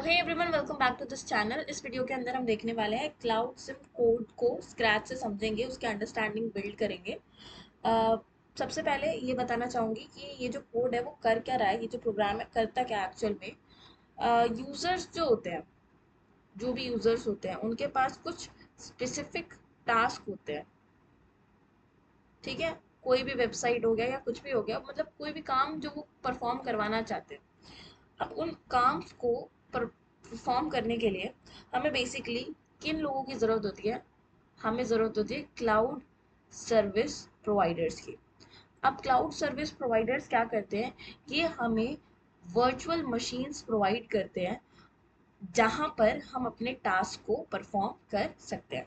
Hey everyone, welcome back to this channel. इस video के अंदर हम देखने वाले हैं क्लाउड सिम कोड को स्क्रैच से समझेंगे, उसके अंडरस्टैंडिंग बिल्ड करेंगे। सबसे पहले ये बताना चाहूँगी कि ये जो कोड है वो कर क्या रहा है, ये जो प्रोग्राम है करता क्या है एक्चुअल में। यूज़र्स जो होते हैं, जो भी यूज़र्स होते हैं उनके पास कुछ स्पेसिफिक टास्क होते हैं। ठीक है, कोई भी वेबसाइट हो गया या कुछ भी हो गया, मतलब कोई भी काम जो वो परफॉर्म करवाना चाहते हैं। अब उन काम को परफॉर्म करने के लिए हमें बेसिकली किन लोगों की ज़रूरत होती है? हमें ज़रूरत होती है क्लाउड सर्विस प्रोवाइडर्स की। अब क्लाउड सर्विस प्रोवाइडर्स क्या करते हैं? ये हमें वर्चुअल मशीन्स प्रोवाइड करते हैं जहाँ पर हम अपने टास्क को परफॉर्म कर सकते हैं।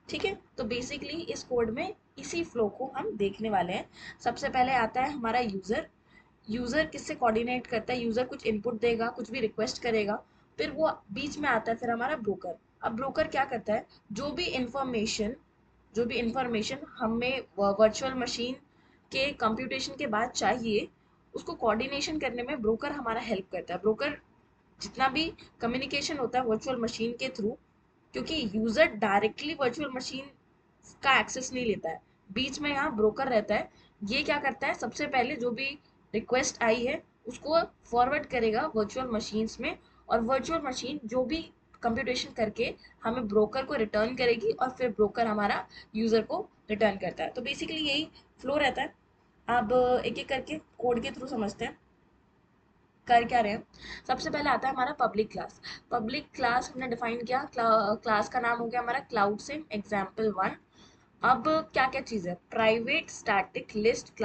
ठीक है, तो बेसिकली इस कोड में इसी फ्लो को हम देखने वाले हैं। सबसे पहले आता है हमारा यूज़र। यूज़र किससे कोऑर्डिनेट करता है? यूज़र कुछ इनपुट देगा, कुछ भी रिक्वेस्ट करेगा, फिर वो बीच में आता है फिर हमारा ब्रोकर। अब ब्रोकर क्या करता है? जो भी इंफॉर्मेशन हमें वर्चुअल मशीन के कंप्यूटेशन के बाद चाहिए, उसको कोऑर्डिनेशन करने में ब्रोकर हमारा हेल्प करता है। ब्रोकर जितना भी कम्युनिकेशन होता है वर्चुअल मशीन के थ्रू, क्योंकि यूज़र डायरेक्टली वर्चुअल मशीन का एक्सेस नहीं लेता है, बीच में यहाँ ब्रोकर रहता है। ये क्या करता है? सबसे पहले जो भी रिक्वेस्ट आई है उसको फॉरवर्ड करेगा वर्चुअल मशीन्स में, और वर्चुअल मशीन जो भी कंप्यूटेशन करके हमें ब्रोकर को रिटर्न करेगी, और फिर ब्रोकर हमारा यूज़र को रिटर्न करता है। तो बेसिकली यही फ्लो रहता है। अब एक एक करके कोड के थ्रू समझते हैं कर क्या रहे हैं। सबसे पहले आता है हमारा पब्लिक क्लास। पब्लिक क्लास हमने डिफाइन किया, क्लास का नाम हो गया हमारा क्लाउड सिम एग्जाम्पल 1। अब क्या क्या चीज़ है? Private static list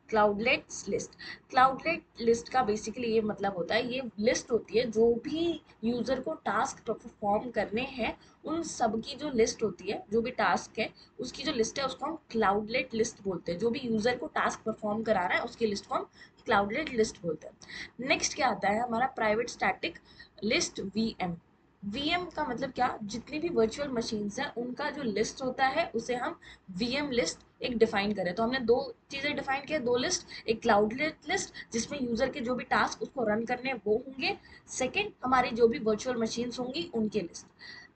cloudlets list. Cloudlet list का बेसिकली ये मतलब होता है, ये लिस्ट होती है जो भी यूज़र को टास्क परफॉर्म करने हैं, उन सब की जो लिस्ट होती है, जो भी टास्क है उसकी जो लिस्ट है उसको हम क्लाउडलेट लिस्ट बोलते हैं। जो भी यूज़र को टास्क परफॉर्म करा रहा है उसकी लिस्ट को हम क्लाउडलेट लिस्ट बोलते हैं। नेक्स्ट क्या आता है? हमारा private static list VM. VM का मतलब क्या? जितनी भी वर्चुअल मशीन्स हैं उनका जो लिस्ट होता है उसे हम वीएम लिस्ट एक डिफाइन करें। तो हमने दो चीज़ें डिफाइन की, दो लिस्ट, एक क्लाउडलेट लिस्ट जिसमें यूज़र के जो भी टास्क उसको रन करने हैं वो होंगे, सेकंड हमारी जो भी वर्चुअल मशीन्स होंगी उनके लिस्ट।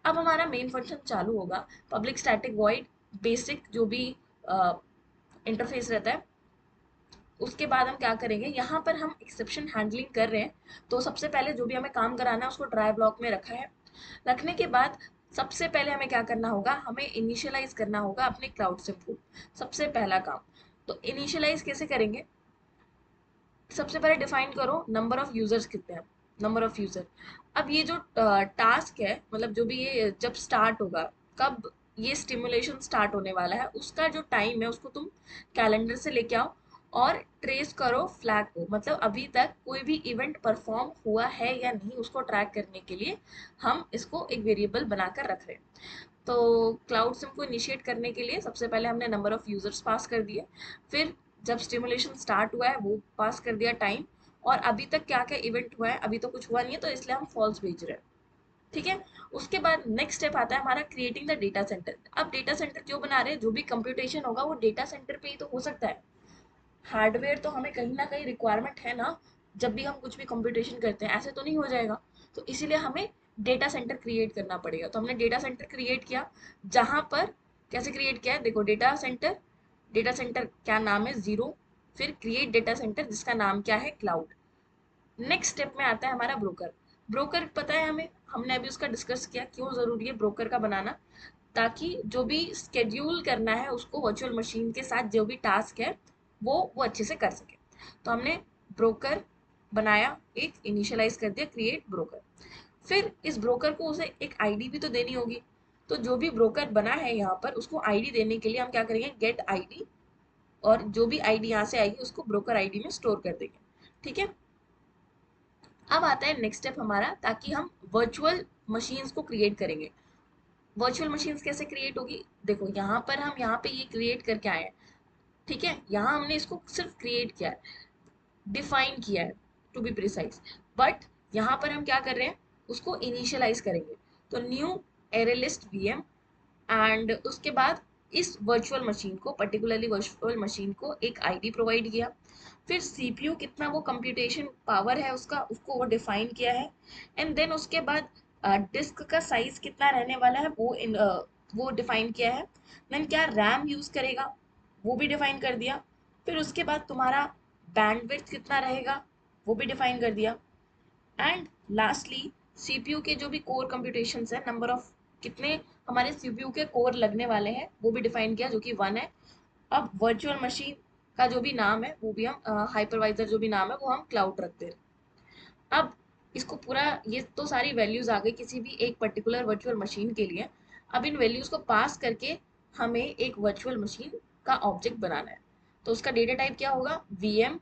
अब हमारा मेन फंक्शन चालू होगा, पब्लिक स्टैटिक वॉइड बेसिक जो भी इंटरफेस रहता है। उसके बाद हम क्या करेंगे? यहाँ पर हम एक्सेप्शन हैंडलिंग कर रहे हैं, तो सबसे पहले जो भी हमें काम कराना है उसको ट्राई ब्लॉक में रखा है। रखने के बाद सबसे पहले हमें क्या करना होगा? हमें इनिशियलाइज करना होगा अपने क्लाउड सिम को, सबसे पहला काम। तो इनिशियलाइज कैसे करेंगे? सबसे पहले डिफाइन करो नंबर ऑफ यूजर्स कितने हैं, नंबर ऑफ यूजर। अब ये जो टास्क है, मतलब जो भी ये जब स्टार्ट होगा, कब ये स्टिमुलेशन स्टार्ट होने वाला है, उसका जो टाइम है उसको तुम कैलेंडर से लेके आओ और ट्रेस करो फ्लैग को, मतलब अभी तक कोई भी इवेंट परफॉर्म हुआ है या नहीं उसको ट्रैक करने के लिए हम इसको एक वेरिएबल बनाकर रख रहे हैं। तो क्लाउड सिम को इनिशिएट करने के लिए सबसे पहले हमने नंबर ऑफ यूजर्स पास कर दिए, फिर जब स्टिमुलेशन स्टार्ट हुआ है वो पास कर दिया टाइम, और अभी तक क्या क्या इवेंट हुआ है, अभी तो कुछ हुआ नहीं है तो इसलिए हम फॉल्स भेज रहे हैं। ठीक है, उसके बाद नेक्स्ट स्टेप आता है हमारा क्रिएटिंग द डेटा सेंटर। अब डेटा सेंटर क्यों बना रहे हैं? जो भी कंप्यूटेशन होगा वो डेटा सेंटर पे ही तो हो सकता है। हार्डवेयर तो हमें कहीं ना कहीं रिक्वायरमेंट है ना, जब भी हम कुछ भी कंप्यूटेशन करते हैं ऐसे तो नहीं हो जाएगा। तो इसीलिए हमें डेटा सेंटर क्रिएट करना पड़ेगा। तो हमने डेटा सेंटर क्रिएट किया, जहां पर कैसे क्रिएट किया है देखो। डेटा सेंटर क्या नाम है? जीरो। फिर क्रिएट डेटा सेंटर जिसका नाम क्या है? क्लाउड। नेक्स्ट स्टेप में आता है हमारा ब्रोकर। ब्रोकर पता है हमें, हमने अभी उसका डिस्कस किया क्यों जरूरी है ब्रोकर का बनाना, ताकि जो भी स्केड्यूल करना है उसको वर्चुअल मशीन के साथ, जो भी टास्क है वो अच्छे से कर सके। तो हमने ब्रोकर बनाया, एक इनिशियलाइज कर दिया क्रिएट ब्रोकर। फिर इस ब्रोकर को उसे एक आईडी भी तो देनी होगी। तो जो भी ब्रोकर बना है यहाँ पर उसको आईडी देने के लिए हम क्या करेंगे? गेट आईडी, और जो भी आईडी यहाँ से आएगी उसको ब्रोकर आईडी में स्टोर कर देंगे। ठीक है, अब आता है नेक्स्ट स्टेप हमारा, ताकि हम वर्चुअल मशीन्स को क्रिएट करेंगे। वर्चुअल मशीन्स कैसे क्रिएट होगी? देखो यहाँ पर हम यहाँ पे ये क्रिएट करके आए हैं। ठीक है, यहाँ हमने इसको सिर्फ क्रिएट किया है, डिफाइन किया है टू बी प्रिसाइज, बट यहाँ पर हम क्या कर रहे हैं? उसको इनिशियलाइज करेंगे। तो new array list VM, and उसके बाद इस वर्चुअल मशीन को, पर्टिकुलरली वर्चुअल मशीन को एक आईडी प्रोवाइड किया। फिर सीपीयू कितना वो कंप्यूटेशन पावर है उसका, उसको वो डिफाइन किया है। एंड देन उसके बाद डिस्क का साइज कितना रहने वाला है वो डिफाइन किया है। देन क्या रैम यूज करेगा वो भी डिफाइन कर दिया। फिर उसके बाद तुम्हारा बैंडविड्थ कितना रहेगा वो भी डिफाइन कर दिया। एंड लास्टली सीपीयू के जो भी कोर कंप्यूटेशंस है, नंबर ऑफ कितने हमारे सीपीयू के कोर लगने वाले हैं वो भी डिफाइन किया, जो कि 1 है। अब वर्चुअल मशीन का जो भी नाम है वो भी हम हाइपरवाइजर जो भी नाम है वो हम क्लाउड रखते हैं। अब इसको पूरा, ये तो सारी वैल्यूज आ गई किसी भी एक पर्टिकुलर वर्चुअल मशीन के लिए। अब इन वैल्यूज को पास करके हमें एक वर्चुअल मशीन का ऑब्जेक्ट बनाना है। तो उसका डेटा टाइप क्या होगा, वीएम।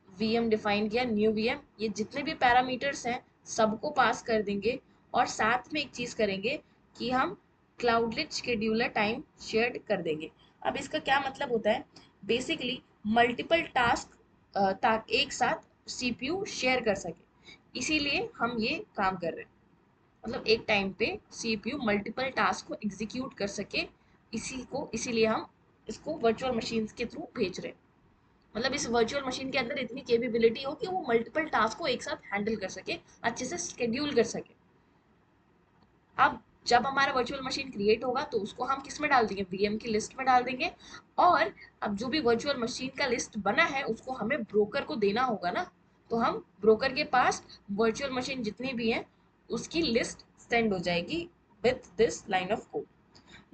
वीएम डिफाइन किया, न्यू वीएम। ये जितने भी पैरामीटर्स हैं सबको पास कर देंगे। और साथ में एक चीज करेंगे कि हम क्लाउडलेट शेड्यूलर टाइम शेयर कर देंगे। अब इसका क्या मतलब होता है, बेसिकली मल्टीपल टास्क एक साथ सीपीयू शेयर कर सके, इसीलिए हम ये काम कर रहे हैं। मतलब एक टाइम पे सीपीयू मल्टीपल टास्क को एग्जीक्यूट कर सके, इसीलिए हम इसको वर्चुअल मशीन्स के थ्रू भेज रहे हैं। मतलब इस वर्चुअल मशीन के अंदर इतनी कैपेबिलिटी हो कि वो मल्टीपल टास्क को एक साथ हैंडल कर सके, अच्छे से स्केड्यूल कर सके। अब जब हमारा वर्चुअल मशीन क्रिएट होगा तो उसको हम किस में डाल देंगे, वीएम की लिस्ट में डाल देंगे। और अब जो भी वर्चुअल मशीन का लिस्ट बना है उसको हमें ब्रोकर को देना होगा ना, तो हम ब्रोकर के पास वर्चुअल मशीन जितनी भी है उसकी लिस्ट सेंड हो जाएगी with this line of code.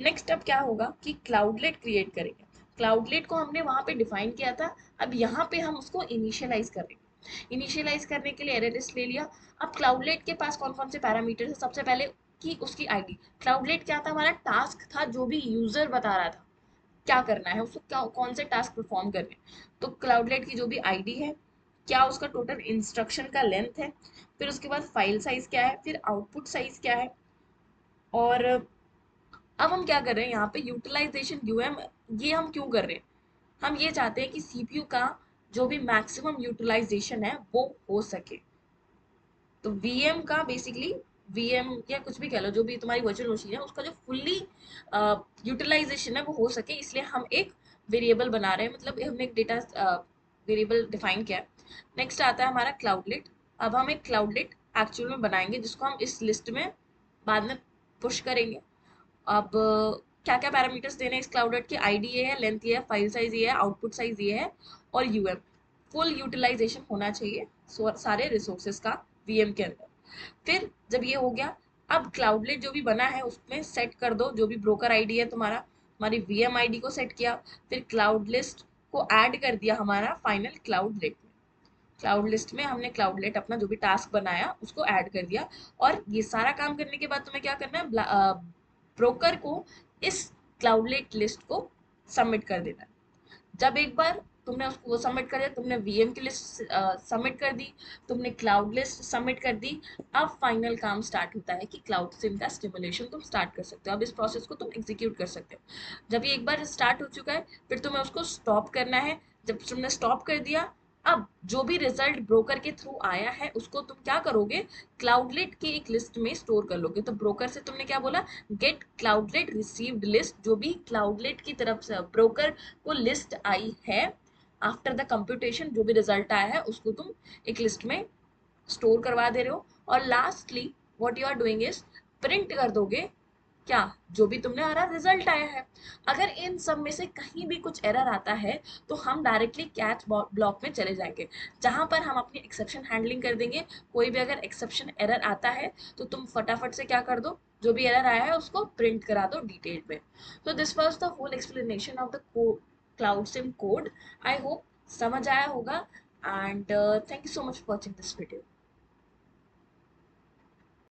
Next अब क्या होगा कि क्लाउडलेट क्रिएट करेंगे। क्लाउडलेट को हमने वहां पे डिफाइन किया था, अब यहाँ पे हम उसको इनिशियलाइज करेंगे। इनिशियलाइज करने के लिए एरे लिस्ट ले लिया। अब क्लाउडलेट के पास कौन कौन से पैरामीटर है, सबसे पहले कि उसकी आईडी। क्लाउडलेट क्या था, हमारा टास्क था, जो भी यूजर बता रहा था क्या करना है उसको, क्या कौन से टास्क परफॉर्म करने। तो क्लाउडलेट की जो भी आईडी है, क्या उसका टोटल इंस्ट्रक्शन का लेंथ है, फिर उसके बाद फाइल साइज क्या है, फिर आउटपुट साइज क्या है। और अब हम क्या कर रहे हैं यहाँ पे, यूटिलाइजेशन यूएम। ये हम क्यों कर रहे हैं, हम ये चाहते हैं कि सीपीयू का जो भी मैक्सिमम यूटिलाइजेशन है वो हो सके। तो वीएम का बेसिकली, वीएम या कुछ भी कह लो, जो भी तुम्हारी वर्चुअल मशीन है उसका जो फुल्ली यूटिलाइजेशन है वो हो सके, इसलिए हम एक वेरिएबल बना रहे हैं, मतलब हमने एक डेटा वेरिएबल डिफाइन किया है। नेक्स्ट आता है हमारा क्लाउडलेट। अब हम एक क्लाउडलेट एक्चुअल में बनाएंगे जिसको हम इस लिस्ट में बाद में पुश करेंगे। अब क्या क्या पैरामीटर्स देने हैं इस क्लाउडेट की, आईडी ये है, लेंथ ये है, फाइल साइज ये है, आउटपुट साइज ये है, और यूएम। फुल यूटिलाइजेशन होना चाहिए सारे रिसोर्सेज का वीएम के अंदर। फिर जब ये हो गया, अब क्लाउडलेट जो भी बना है उसमें सेट कर दो जो भी ब्रोकर आईडी है तुम्हारा, हमारी वीएम आईडी को सेट किया। फिर क्लाउड लिस्ट को ऐड कर दिया हमारा फाइनल क्लाउडलेट में। क्लाउड लिस्ट में हमने क्लाउडलेट अपना जो भी टास्क बनाया उसको ऐड कर दिया। और ये सारा काम करने के बाद तुम्हें क्या करना है, ब्रोकर को इस क्लाउडलेट लिस्ट को सबमिट कर देना है। जब एक बार तुमने उसको वो सबमिट कर दिया, तुमने वीएम की लिस्ट सबमिट कर दी, तुमने क्लाउड लिस्ट सबमिट कर दी, अब फाइनल काम स्टार्ट होता है कि क्लाउड सिम का स्टिमुलेशन तुम स्टार्ट कर सकते हो। अब इस प्रोसेस को तुम एग्जीक्यूट कर सकते हो। जब ये एक बार स्टार्ट हो चुका है फिर तुम्हें उसको स्टॉप करना है। जब तुमने स्टॉप कर दिया, अब जो भी रिजल्ट ब्रोकर के थ्रू आया है उसको तुम क्या करोगे, क्लाउडलेट की एक लिस्ट में स्टोर कर लोगे। तो ब्रोकर से तुमने क्या बोला, गेट क्लाउडलेट रिसीव्ड लिस्ट, जो भी क्लाउडलेट की तरफ से ब्रोकर को लिस्ट आई है आफ्टर द कंप्यूटेशन, जो भी रिजल्ट आया है उसको तुम एक लिस्ट में स्टोर करवा दे रहे हो। और lastly what you are doing is print कर दोगे क्या, जो भी तुमने हरा रिजल्ट आया है। अगर इन सब में से कहीं भी कुछ एरर आता है तो हम डायरेक्टली कैच ब्लॉक में चले जाएंगे, जहां पर हम अपनी एक्सेप्शन हैंडलिंग कर देंगे। कोई भी अगर एक्सेप्शन एरर आता है तो तुम फटाफट से क्या कर दो, जो भी एरर आया है उसको प्रिंट करा दो डिटेल में। तो this was the whole explanation of the cloud sim code. I hope समझ आया होगा। And thank you so much for watching this video.